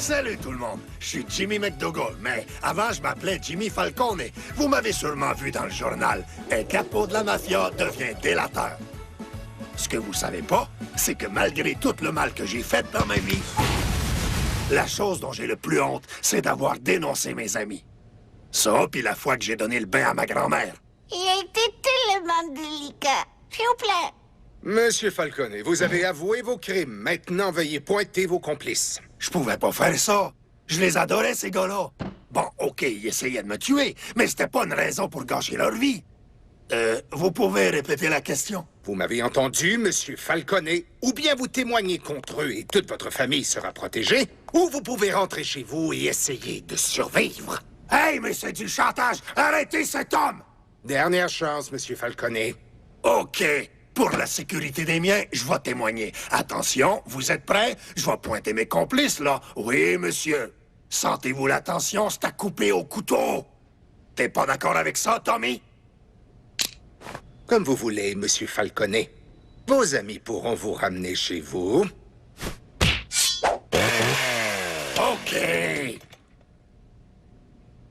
Salut tout le monde, je suis Jimmy McDougall, mais avant je m'appelais Jimmy Falcone. Vous m'avez sûrement vu dans le journal. Un capo de la mafia devient délateur. Ce que vous savez pas, c'est que malgré tout le mal que j'ai fait dans ma vie, la chose dont j'ai le plus honte, c'est d'avoir dénoncé mes amis. Ça, puis la fois que j'ai donné le bain à ma grand-mère. Il a été tellement délicat. S'il vous plaît. Monsieur Falcone, vous avez avoué vos crimes. Maintenant, veuillez pointer vos complices. Je pouvais pas faire ça. Je les adorais, ces gars-là. Bon, OK, ils essayaient de me tuer, mais c'était pas une raison pour gâcher leur vie. Vous pouvez répéter la question? Vous m'avez entendu, Monsieur Falcone. Ou bien vous témoignez contre eux et toute votre famille sera protégée, ou vous pouvez rentrer chez vous et essayer de survivre. Hey, mais c'est du chantage! Arrêtez cet homme! Dernière chance, Monsieur Falcone. OK. Pour la sécurité des miens, je vais témoigner. Attention, vous êtes prêts? Je vais pointer mes complices, là. Oui, monsieur. Sentez-vous la tension? C'est à couper au couteau. T'es pas d'accord avec ça, Tommy? Comme vous voulez, Monsieur Falcone. Vos amis pourront vous ramener chez vous. OK.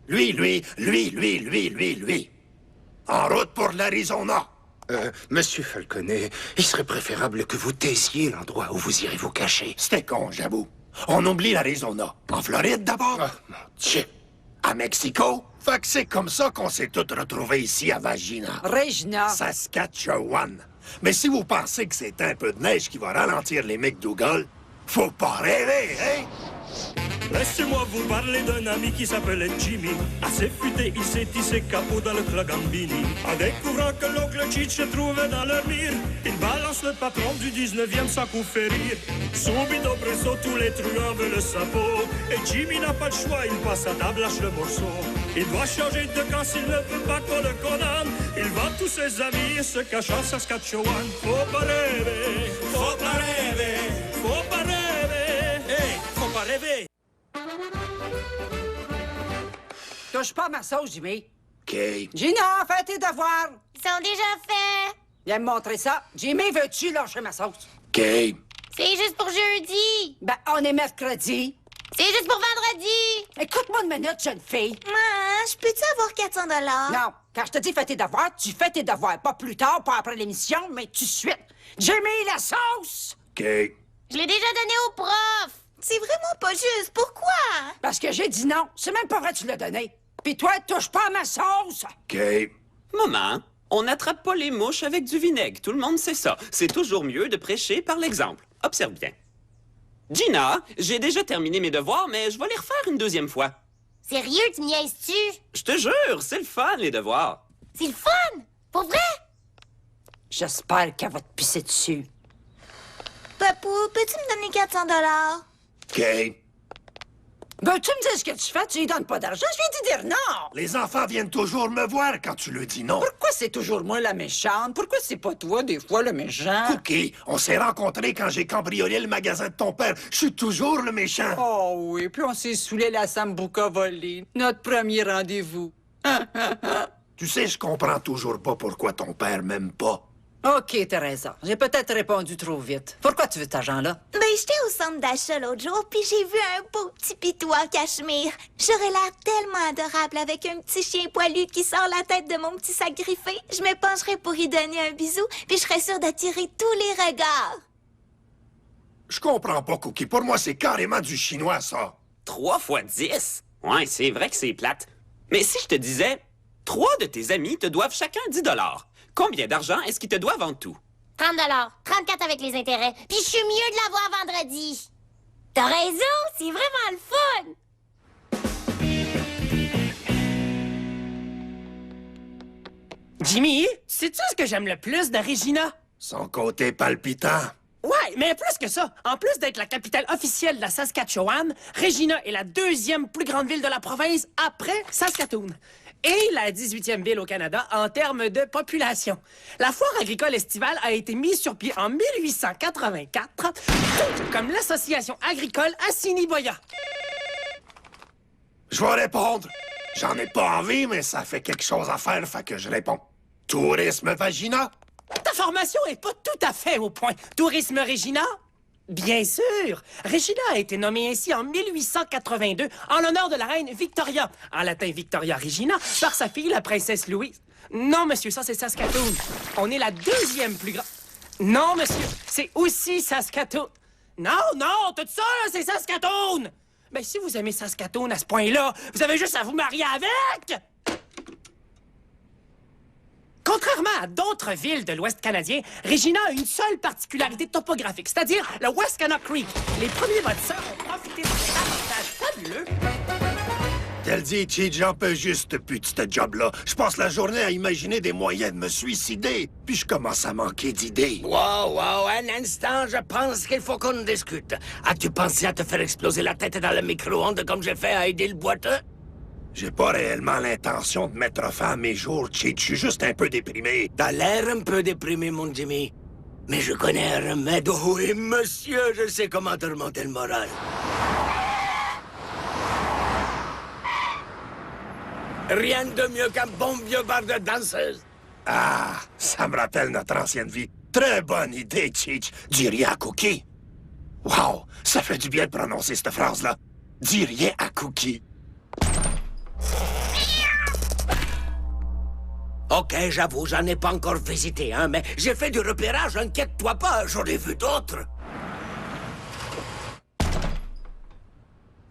Lui. En route pour l'Arizona. Monsieur Falcone, il serait préférable que vous taisiez l'endroit où vous irez vous cacher. C'était con, j'avoue. On oublie l'Arizona. En Floride, d'abord? Oh, mon Dieu. À Mexico? Fait que c'est comme ça qu'on s'est tous retrouvés ici à Vagina. Regina. Saskatchewan. Mais si vous pensez que c'est un peu de neige qui va ralentir les McDougall, faut pas rêver, hein? Laissez-moi vous parler d'un ami qui s'appelait Jimmy. Assez futé, il s'est tissé capot dans le club Gambini. En découvrant que l'oncle Cheech se trouvait dans le mire, il balance le patron du 19e sans coup férir. Subito presso, tous les truands veulent le sabot. Et Jimmy n'a pas de choix, il passe à table, lâche le morceau. Il doit changer de camp s'il ne veut pas qu'on le condamne. Il vend tous ses amis et se cache en Saskatchewan. Faut pas rêver, faut pas rêver, faut pas rêver. Hey, faut pas rêver. Touche pas à ma sauce, Jimmy. OK. Gina, fais tes devoirs. Ils sont déjà faits. Viens me montrer ça. Jimmy, veux-tu lâcher ma sauce? OK. C'est juste pour jeudi. Ben, on est mercredi. C'est juste pour vendredi. Écoute-moi une minute, jeune fille. Je peux-tu avoir 400 $? Non, quand je te dis fais tes devoirs, tu fais tes devoirs. Pas plus tard, pas après l'émission, mais tout de suite. Jimmy, la sauce! OK. Je l'ai déjà donné au prof. C'est vraiment pas juste. Pourquoi? Parce que j'ai dit non. C'est même pas vrai que tu l'as donné. Puis toi, touche pas à ma sauce! OK. Maman, on n'attrape pas les mouches avec du vinaigre. Tout le monde sait ça. C'est toujours mieux de prêcher par l'exemple. Observe bien. Gina, j'ai déjà terminé mes devoirs, mais je vais les refaire une deuxième fois. Sérieux, tu niaises-tu? Je te jure, c'est le fun, les devoirs. C'est le fun! Pour vrai? J'espère qu'elle va te pisser dessus. Papou, peux-tu me donner 400 $? OK. Veux-tu me dire ce que tu fais? Tu lui donnes pas d'argent? Je viens de dire non! Les enfants viennent toujours me voir quand tu leur dis non. Pourquoi c'est toujours moi la méchante? Pourquoi c'est pas toi, des fois, le méchant? Cookie, on s'est rencontrés quand j'ai cambriolé le magasin de ton père. Je suis toujours le méchant. Oh oui, puis on s'est saoulé la sambuca volée. Notre premier rendez-vous. Tu sais, je comprends toujours pas pourquoi ton père m'aime pas. OK, t'as raison. J'ai peut-être répondu trop vite. Pourquoi tu veux cet argent-là? Ben, j'étais au centre d'achat l'autre jour, puis j'ai vu un beau petit pitou en cachemire. J'aurais l'air tellement adorable avec un petit chien poilu qui sort la tête de mon petit sac griffé. Je me pencherais pour y donner un bisou, puis je serais sûre d'attirer tous les regards. Je comprends pas, Cookie. Pour moi, c'est carrément du chinois, ça. 3 fois 10? Ouais, c'est vrai que c'est plate. Mais si je te disais, 3 de tes amis te doivent chacun 10 $, combien d'argent est-ce qu'ils te doivent en tout? 30 $, 34 avec les intérêts, puis je suis mieux de l'avoir vendredi. T'as raison, c'est vraiment le fun. Jimmy, sais-tu ce que j'aime le plus de Regina? Son côté palpitant. Ouais, mais plus que ça. En plus d'être la capitale officielle de la Saskatchewan, Regina est la 2e plus grande ville de la province après Saskatoon. Et la 18e ville au Canada en termes de population. La foire agricole estivale a été mise sur pied en 1884, tout comme l'association agricole Assiniboia. Je vais répondre. J'en ai pas envie, mais ça fait quelque chose à faire, fait que je réponds. Tourisme Vagina? Ta formation est pas tout à fait au point. Tourisme Regina? Bien sûr! Regina a été nommée ainsi en 1882 en l'honneur de la reine Victoria, en latin Victoria Regina, par sa fille, la princesse Louise. Non, monsieur, ça, c'est Saskatoon. On est la deuxième plus grande... Non, monsieur, c'est aussi Saskatoon. Non, tout ça, là, c'est Saskatoon! Ben, si vous aimez Saskatoon à ce point-là, vous avez juste à vous marier avec! Contrairement à d'autres villes de l'Ouest canadien, Regina a une seule particularité topographique, c'est-à-dire le Wascana Creek. Les premiers bâtisseurs ont profité de cet avantage fabuleux. Qu'elle dit, Cheech, j'en peux juste plus de ce job-là. Je passe la journée à imaginer des moyens de me suicider, puis je commence à manquer d'idées. Wow, un instant, je pense qu'il faut qu'on discute. As-tu pensé à te faire exploser la tête dans le micro-ondes comme j'ai fait à aider le boiteux? J'ai pas réellement l'intention de mettre fin à mes jours, Cheech. Je suis juste un peu déprimé. T'as l'air un peu déprimé, mon Jimmy. Mais je connais un remède. Oh oui, monsieur, je sais comment te remonter le moral. Rien de mieux qu'un bon vieux bar de danseuse. Ah, ça me rappelle notre ancienne vie. Très bonne idée, Cheech. Dis rien à Cookie. Wow, ça fait du bien de prononcer cette phrase-là. Dis rien à Cookie. OK, j'avoue, j'en ai pas encore visité, hein, mais j'ai fait du repérage, inquiète-toi pas, j'en ai vu d'autres.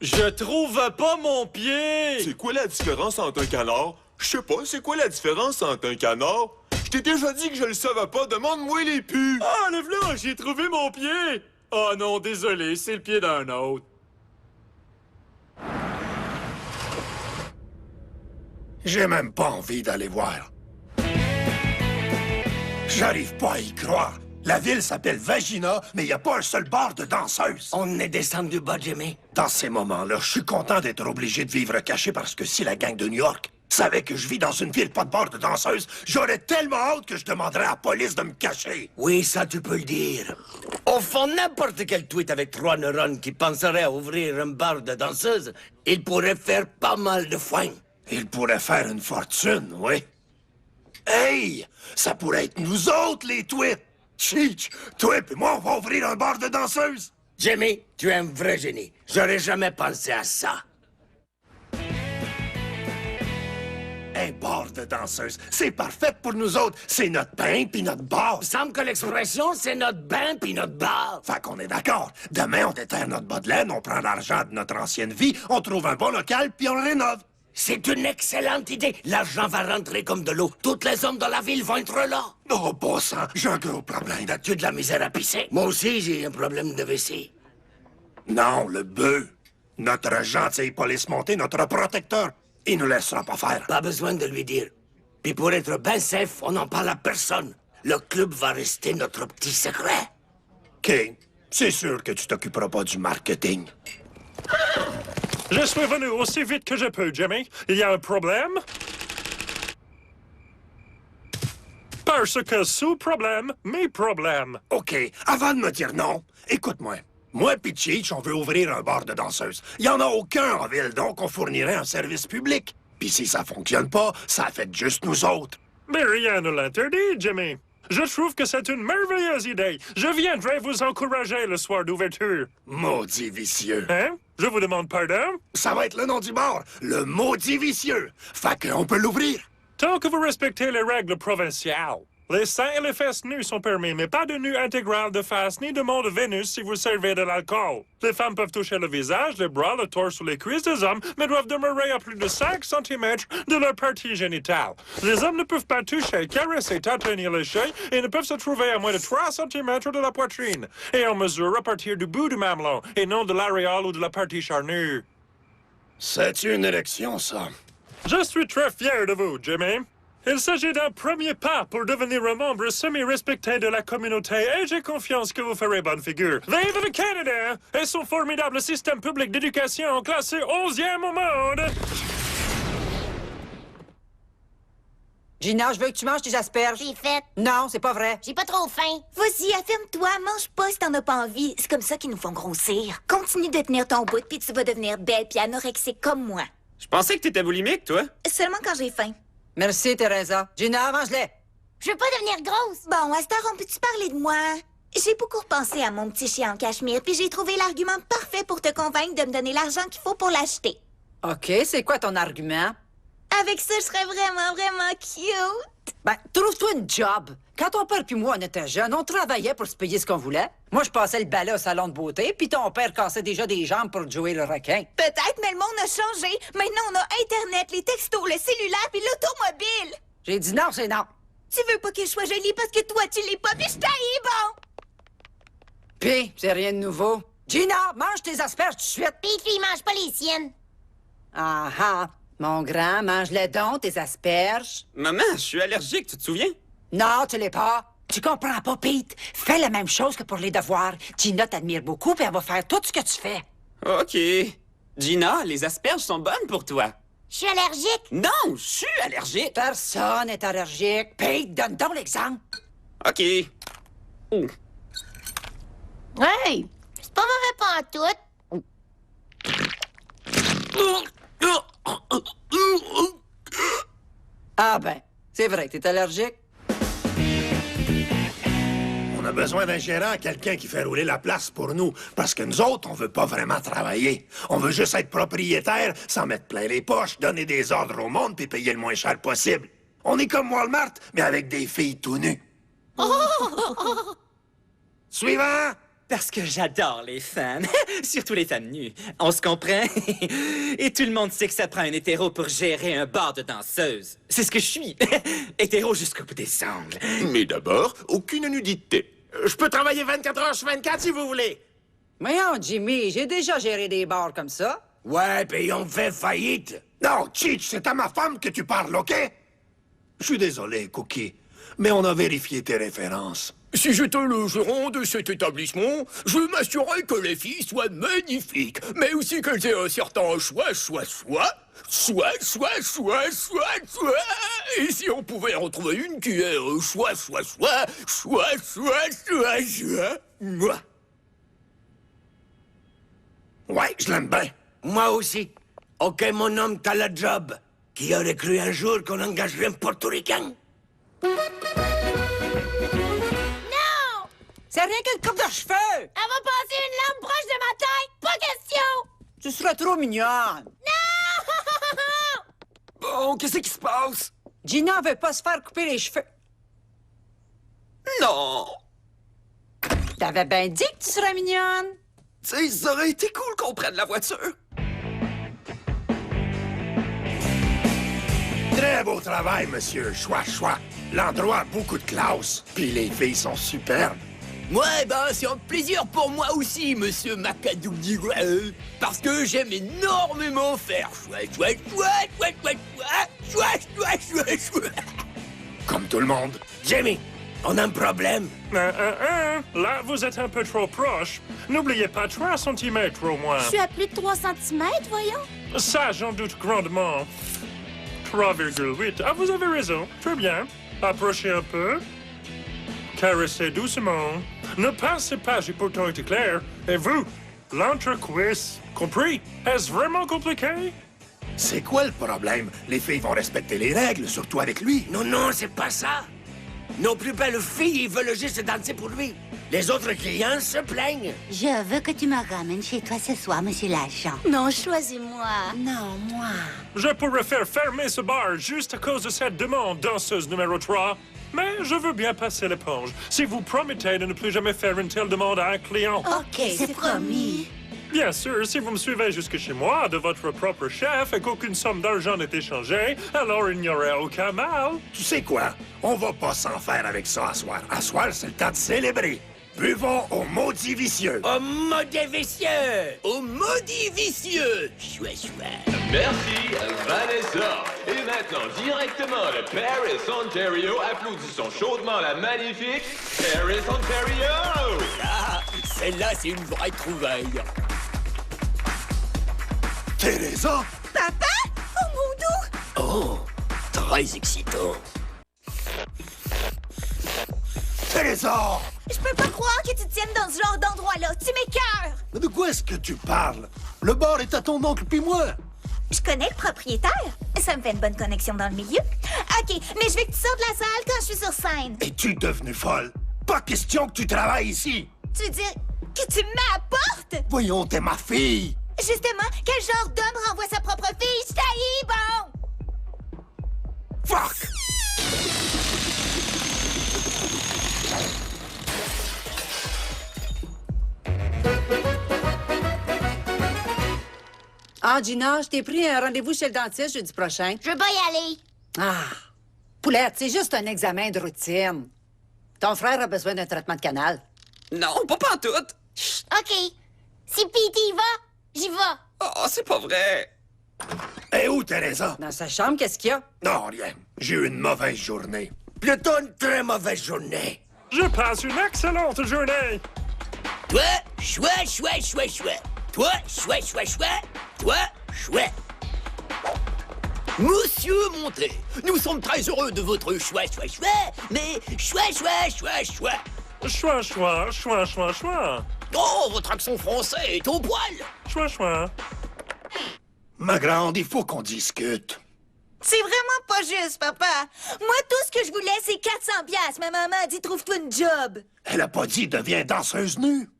Je trouve pas mon pied! C'est quoi la différence entre un canard? Je sais pas, c'est quoi la différence entre un canard? Je t'ai déjà dit que je le savais pas, demande-moi les pus! Ah, le v'là, j'ai trouvé mon pied! Oh non, désolé, c'est le pied d'un autre. J'ai même pas envie d'aller voir. J'arrive pas à y croire. La ville s'appelle Vagina, mais y a pas un seul bar de danseuses. On est descendu bas, Jimmy. Dans ces moments-là, je suis content d'être obligé de vivre caché parce que si la gang de New York savait que je vis dans une ville pas de bar de danseuses, j'aurais tellement hâte que je demanderais à la police de me cacher. Oui, ça, tu peux le dire. Au fond, n'importe quel tweet avec 3 neurones qui penserait à ouvrir un bar de danseuses, il pourrait faire pas mal de foin. Il pourrait faire une fortune, oui. Hey! Ça pourrait être nous autres, les tweets! Cheech, toi et moi, on va ouvrir un bar de danseuses! Jimmy, tu es un vrai génie. J'aurais jamais pensé à ça. Un bar de danseuses, c'est parfait pour nous autres. C'est notre pain puis notre bar. Il semble que l'expression, c'est notre bain puis notre bar. Fait qu'on est d'accord. Demain, on déterre notre bas de laine, on prend l'argent de notre ancienne vie, on trouve un bon local puis on le rénove. C'est une excellente idée. L'argent va rentrer comme de l'eau. Toutes les hommes dans la ville vont être là. Oh, bon sang, j'ai un gros problème. As-tu de la misère à pisser? Moi aussi, j'ai un problème de vessie. Non, le bœuf. Notre gentil police montée, notre protecteur. Il nous laissera pas faire. Pas besoin de lui dire. Puis pour être ben safe, on n'en parle à personne. Le club va rester notre petit secret. OK. C'est sûr que tu t'occuperas pas du marketing. Je suis venu aussi vite que je peux, Jimmy. Il y a un problème? Parce que sous problème, mes problèmes. OK. Avant de me dire non, écoute-moi. Moi et Cheech, on veut ouvrir un bar de danseuses. Il n'y en a aucun en ville, donc on fournirait un service public. Puis si ça fonctionne pas, ça affecte juste nous autres. Mais rien ne l'interdit, Jimmy. Je trouve que c'est une merveilleuse idée. Je viendrai vous encourager le soir d'ouverture. Maudit vicieux. Hein? Je vous demande pardon? Ça va être le nom du bar, le maudit vicieux. Fait qu'on peut l'ouvrir. Tant que vous respectez les règles provinciales. Les seins et les fesses nues sont permis, mais pas de nu intégral de face ni de mont de Vénus si vous servez de l'alcool. Les femmes peuvent toucher le visage, les bras, le torse ou les cuisses des hommes, mais doivent demeurer à plus de 5 cm de leur partie génitale. Les hommes ne peuvent pas toucher, caresser, tâtonner les chevilles et ne peuvent se trouver à moins de 3 cm de la poitrine. Et on mesure à partir du bout du mamelon, et non de l'aréole ou de la partie charnue. C'est une érection, ça. Je suis très fier de vous, Jimmy. Il s'agit d'un premier pas pour devenir un membre semi-respecté de la communauté et j'ai confiance que vous ferez bonne figure. Vive le Canada et son formidable système public d'éducation classé 11e au monde! Gina, je veux que tu manges tes asperges. J'ai fait. Non, c'est pas vrai. J'ai pas trop faim. Vas-y, affirme-toi, mange pas si t'en as pas envie. C'est comme ça qu'ils nous font grossir. Continue de tenir ton bout, puis tu vas devenir belle puis anorexique comme moi. Je pensais que t'étais boulimique, toi. Seulement quand j'ai faim. Merci, Teresa. Gina, mange-les. Je veux pas devenir grosse. Bon, à cette heure, on peut-tu parler de moi? J'ai beaucoup repensé à mon petit chien en cachemire, puis j'ai trouvé l'argument parfait pour te convaincre de me donner l'argent qu'il faut pour l'acheter. OK, c'est quoi ton argument? Avec ça, je serais vraiment, vraiment cute. Ben, trouve-toi une job. Quand ton père puis moi, on était jeunes, on travaillait pour se payer ce qu'on voulait. Moi, je passais le balai au salon de beauté, puis ton père cassait déjà des jambes pour jouer le requin. Peut-être, mais le monde a changé. Maintenant, on a Internet, les textos, le cellulaire, puis l'automobile. J'ai dit non, c'est non. Tu veux pas que je sois jolie parce que toi, tu l'es pas, puis je t'haïs, bon. Puis, c'est rien de nouveau. Gina, mange tes asperges tout de suite. Fifi, mange pas les siennes. Ah ah. Mon grand, mange-les donc, tes asperges. Maman, je suis allergique, tu te souviens? Non, tu l'es pas. Tu comprends pas, Pete. Fais la même chose que pour les devoirs. Gina t'admire beaucoup, puis elle va faire tout ce que tu fais. OK. Gina, les asperges sont bonnes pour toi. Je suis allergique. Non, je suis allergique. Personne n'est allergique. Pete, donne donc l'exemple. OK. Ouh. Hey, c'est pas mauvais pantoute. Ah ben, c'est vrai que t'es allergique. On a besoin d'un gérant, quelqu'un qui fait rouler la place pour nous. Parce que nous autres, on veut pas vraiment travailler. On veut juste être propriétaire, s'en mettre plein les poches, donner des ordres au monde puis payer le moins cher possible. On est comme Walmart, mais avec des filles tout nues. Suivant! Parce que j'adore les femmes, surtout les femmes nues. On se comprend? Et tout le monde sait que ça prend un hétéro pour gérer un bar de danseuse. C'est ce que je suis. Hétéro jusqu'au bout des ongles. Mais d'abord, aucune nudité. Je peux travailler 24 heures sur 24 si vous voulez. Voyons, Jimmy, j'ai déjà géré des bars comme ça. Ouais, puis on fait faillite. Non, Cheech, c'est à ma femme que tu parles, OK? Je suis désolé, Cookie, mais on a vérifié tes références. Si j'étais le gérant de cet établissement, je m'assurerais que les filles soient magnifiques, mais aussi qu'elles aient un certain choix. Et si on pouvait en trouver une qui est choix. Moi. Ouais, je l'aime bien. Moi aussi. OK, mon homme, t'as la job. Qui aurait cru un jour qu'on engagerait un portoricain? C'est rien qu'une coupe de cheveux. Elle va passer une lampe proche de ma tête. Pas question. Tu serais trop mignonne. Bon, qu'est-ce qui se passe? Gina veut pas se faire couper les cheveux. Non! T'avais bien dit que tu serais mignonne. Tu sais, ça aurait été cool qu'on prenne la voiture. Très beau travail, monsieur. Choix. L'endroit a beaucoup de classe. Puis les filles sont superbes. Ouais, ben, c'est un plaisir pour moi aussi, monsieur McAdoo. Parce que j'aime énormément faire chouette. Comme tout le monde. Jamie, on a un problème. Là, vous êtes un peu trop proche. N'oubliez pas 3 cm au moins. Je suis à plus de 3 cm, voyons. Ça, j'en doute grandement. 3,8. Ah, vous avez raison. Très bien. Approchez un peu. Caressez doucement. Ne pensez pas, j'ai pourtant été clair. Et vous, l'entrecuisse, compris? Est-ce vraiment compliqué? C'est quoi le problème? Les filles vont respecter les règles, surtout avec lui. Non, c'est pas ça. Nos plus belles filles, ils veulent juste danser pour lui. Les autres clients se plaignent. Je veux que tu me ramènes chez toi ce soir, monsieur l'agent. Non, choisis-moi. Non, moi. Je pourrais faire fermer ce bar juste à cause de cette demande, danseuse numéro 3. Mais je veux bien passer l'éponge. Si vous promettez de ne plus jamais faire une telle demande à un client. OK, c'est promis. Bien sûr, si vous me suivez jusque chez moi, de votre propre chef, et qu'aucune somme d'argent n'est échangée, alors il n'y aurait aucun mal. Tu sais quoi? On va pas s'en faire avec ça à soir. À soir, c'est le temps de célébrer. Buvons au maudit vicieux. Au maudit vicieux. Au maudit vicieux. Chouette. Merci, Vanessa. Et maintenant, directement de Paris, Ontario, applaudissons chaudement la magnifique Paris, Ontario! Ah, celle-là, c'est une vraie trouvaille. Teresa? Papa? Oh, mon doux! Oh, très excitant. Teresa! Je peux pas croire que tu te tiennes dans ce genre d'endroit-là. Tu m'écœures! Mais de quoi est-ce que tu parles? Le bar est à ton oncle puis moi. Je connais le propriétaire. Ça me fait une bonne connexion dans le milieu. OK, mais je veux que tu sortes de la salle quand je suis sur scène. Es-tu devenue folle? Pas question que tu travailles ici. Tu veux dire que tu m'apportes? Voyons, t'es ma fille. Justement, quel genre d'homme renvoie sa propre fille? Je t'haïs, bon! Fuck! Ah, Gina, je t'ai pris un rendez-vous chez le dentiste jeudi prochain. Je veux pas y aller. Ah, Poulette, c'est juste un examen de routine. Ton frère a besoin d'un traitement de canal. Non, pas pantoute. OK. Si Pete y va, j'y vais. Oh, c'est pas vrai. Et où, Teresa? Dans sa chambre, qu'est-ce qu'il y a? Non, rien. J'ai eu une mauvaise journée. Plutôt une très mauvaise journée. Je passe une excellente journée. Toi, chouette, chouette, chouette, chouette. Toi, chouette, chouette, chouette. Toi, chouette. Monsieur Monté, nous sommes très heureux de votre chouette, chouette, chouette, mais chouette, chouette, chouette, chouette. Choix, choix, choix, choix, choix. Oh, votre accent français est au poil. Choix, choix. Ma grande, il faut qu'on discute. C'est vraiment pas juste, papa. Moi, tout ce que je voulais, c'est 400 piastres. Ma maman a dit, trouve-toi une job. Elle a pas dit deviens danseuse nue.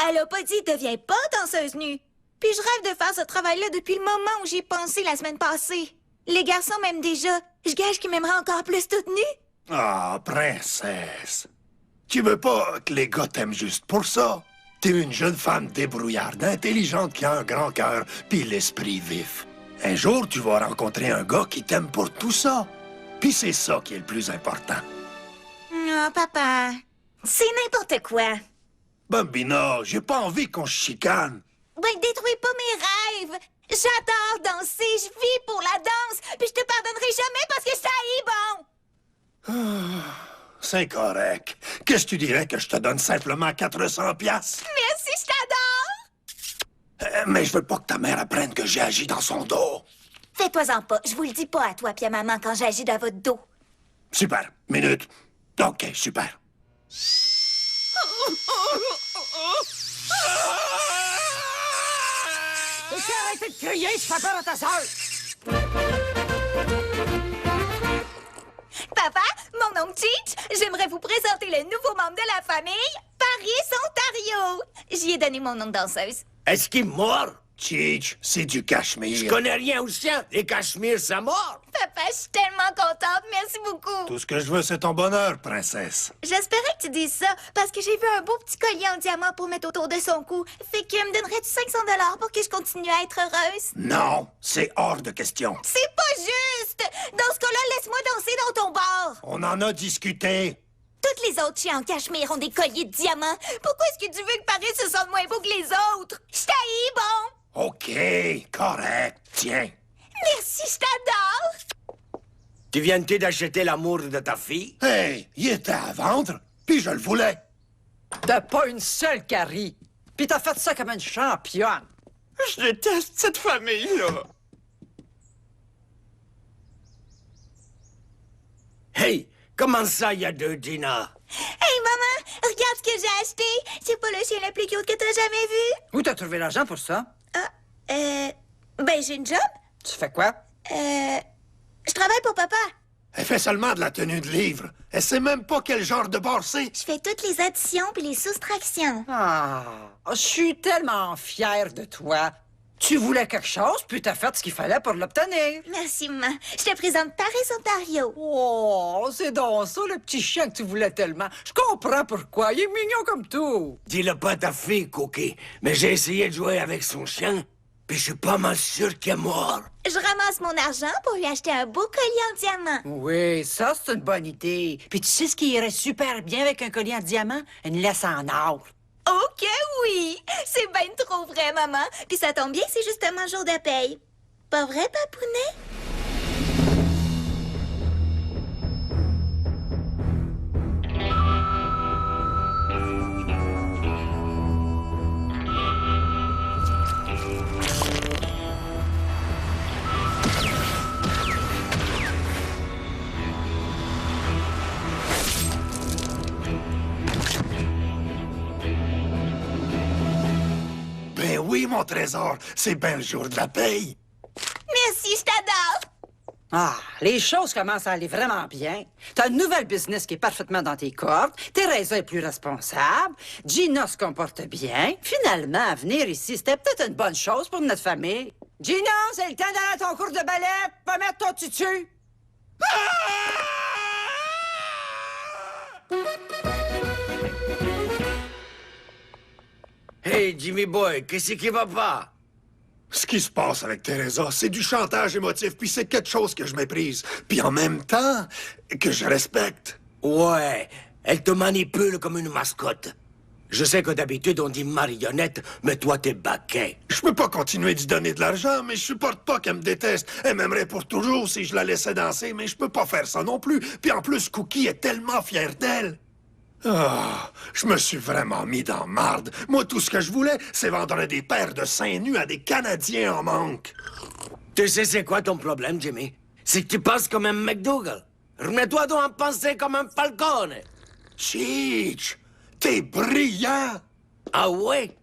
Elle a pas dit, deviens pas danseuse nue. Puis je rêve de faire ce travail-là depuis le moment où j'y ai pensé la semaine passée. Les garçons m'aiment déjà. Je gage qu'ils m'aimeraient encore plus toute nue. Ah, princesse. Tu veux pas que les gars t'aiment juste pour ça? T'es une jeune femme débrouillarde, intelligente, qui a un grand cœur, puis l'esprit vif. Un jour, tu vas rencontrer un gars qui t'aime pour tout ça. Puis c'est ça qui est le plus important. Non, papa. C'est n'importe quoi. Bambina, j'ai pas envie qu'on se chicane. Ben, détruis pas mes rêves. J'adore danser, je vis pour la danse, puis je te pardonnerai jamais parce que je t'haïs, bon. C'est correct. Qu'est-ce que tu dirais que je te donne simplement 400 piastres? Merci, je t'adore. Mais je veux pas que ta mère apprenne que j'ai agi dans son dos. Fais-toi-en pas, je vous le dis pas à toi puis à maman quand j'agis dans votre dos. Super. Minute. OK, super. Et tu arrêté de crier, je fais peur à ta sœur! Papa, mon oncle Cheech, j'aimerais vous présenter le nouveau membre de la famille, Paris, Ontario. J'y ai donné mon nom de danseuse. Est-ce qu'il est mort? Cheech, c'est du cachemire. Je connais rien au sien. Les cachemires, ça mort. Papa, je suis tellement contente, merci beaucoup. Tout ce que je veux, c'est ton bonheur, princesse. J'espérais que tu dises ça, parce que j'ai vu un beau petit collier en diamant pour mettre autour de son cou. Fait que me donnerais-tu 500 $ pour que je continue à être heureuse? Non, c'est hors de question. C'est pas juste! Dans ce cas-là, laisse-moi danser dans ton bar. On en a discuté. Toutes les autres chiens en cachemire ont des colliers de diamants. Pourquoi est-ce que tu veux que Paris se sente moins beau que les autres? Je t'haïs, bon! OK, correct. Tiens. Merci, je t'adore! Tu viens-tu d'acheter l'amour de ta fille? Hey, il était à vendre, puis je le voulais. T'as pas une seule carie. Puis t'as fait ça comme une championne. Je déteste cette famille-là. Hey, comment ça, il y a deux, Gina? Hey, maman, regarde ce que j'ai acheté. C'est pas le chien le plus cute que t'as jamais vu. Où t'as trouvé l'argent pour ça? Ben, j'ai une job. Tu fais quoi? Je travaille pour papa. Elle fait seulement de la tenue de livre. Elle sait même pas quel genre de bar c'est. Je fais toutes les additions puis les soustractions. Ah, je suis tellement fière de toi. Tu voulais quelque chose, puis t'as fait ce qu'il fallait pour l'obtenir. Merci, maman. Je te présente Paris, Ontario. Oh, c'est donc ça, le petit chien que tu voulais tellement. Je comprends pourquoi. Il est mignon comme tout. Dis-le pas à ta fille, Cookie, mais j'ai essayé de jouer avec son chien, puis je suis pas mal sûr qu'il est mort. Je ramasse mon argent pour lui acheter un beau collier en diamant. Oui, ça, c'est une bonne idée. Puis tu sais ce qui irait super bien avec un collier en diamant? Une laisse en or. OK, oui. C'est bien trop vrai, maman. Puis ça tombe bien, c'est justement jour de paye. Pas vrai, papounet? Ben oui, mon trésor, c'est bien le jour de la paye. Merci, je t'adore. Ah, les choses commencent à aller vraiment bien. T'as une nouvelle business qui est parfaitement dans tes cordes. Teresa est plus responsable. Gina se comporte bien. Finalement, venir ici, c'était peut-être une bonne chose pour notre famille. Gina, c'est le temps d'aller à ton cours de ballet. Pas mettre ton tutu. Hey, Jimmy Boy, qu'est-ce qui va pas? Ce qui se passe avec Teresa, c'est du chantage émotif, puis c'est quelque chose que je méprise. Puis en même temps, que je respecte. Ouais, elle te manipule comme une mascotte. Je sais que d'habitude on dit marionnette, mais toi t'es baquet. Je peux pas continuer d'y donner de l'argent, mais je supporte pas qu'elle me déteste. Elle m'aimerait pour toujours si je la laissais danser, mais je peux pas faire ça non plus. Puis en plus, Cookie est tellement fière d'elle. Ah, je me suis vraiment mis dans marde. Moi, tout ce que je voulais, c'est vendre des paires de seins nus à des Canadiens en manque. Tu sais c'est quoi ton problème, Jimmy? C'est que tu penses comme un McDougal. Remets-toi donc à penser comme un Falcone. Cheech, t'es brillant. Ah ouais?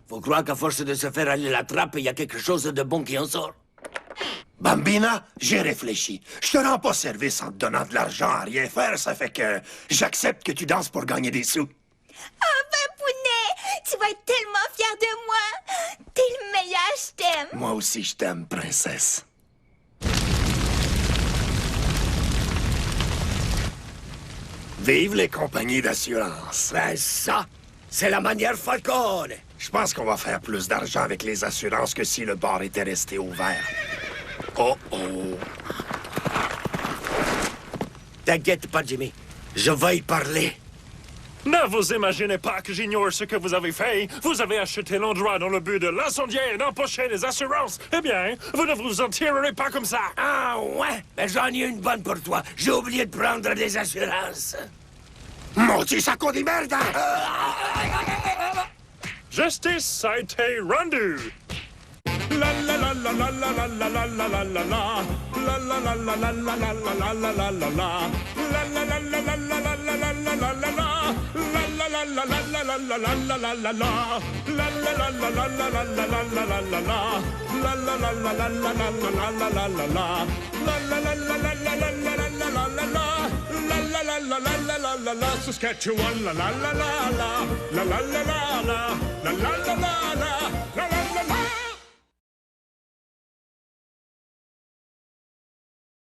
Faut croire qu'à force de se faire aller la trappe, il y a quelque chose de bon qui en sort. Bambina, j'ai réfléchi. Je te rends pas service en te donnant de l'argent à rien faire, ça fait que j'accepte que tu danses pour gagner des sous. Oh, Papounet, tu vas être tellement fier de moi. T'es le meilleur, je t'aime. Moi aussi, je t'aime, princesse. Vive les compagnies d'assurance. Ben ça, c'est la manière Falcone. Je pense qu'on va faire plus d'argent avec les assurances que si le bar était resté ouvert. Oh oh. T'inquiète pas, Jimmy. Je vais y parler. Ne vous imaginez pas que j'ignore ce que vous avez fait. Vous avez acheté l'endroit dans le but de l'incendier et d'empocher les assurances. Eh bien, vous ne vous en tirerez pas comme ça. Ah ouais? Ben j'en ai une bonne pour toi. J'ai oublié de prendre des assurances. Maudit saco de merde! Justice a été rendue. La la la la la la la la la la la la. La la la la la la la la la la la la. La la la la la la la la la la la la la. La la la la la la la la la la la. La la la la la la la la la la la la la. La la la la la la la la la la la la. La la la la la la la la la la la la. La la la la la la la la la. Saskatchewan la la la la la. La la la la la. La la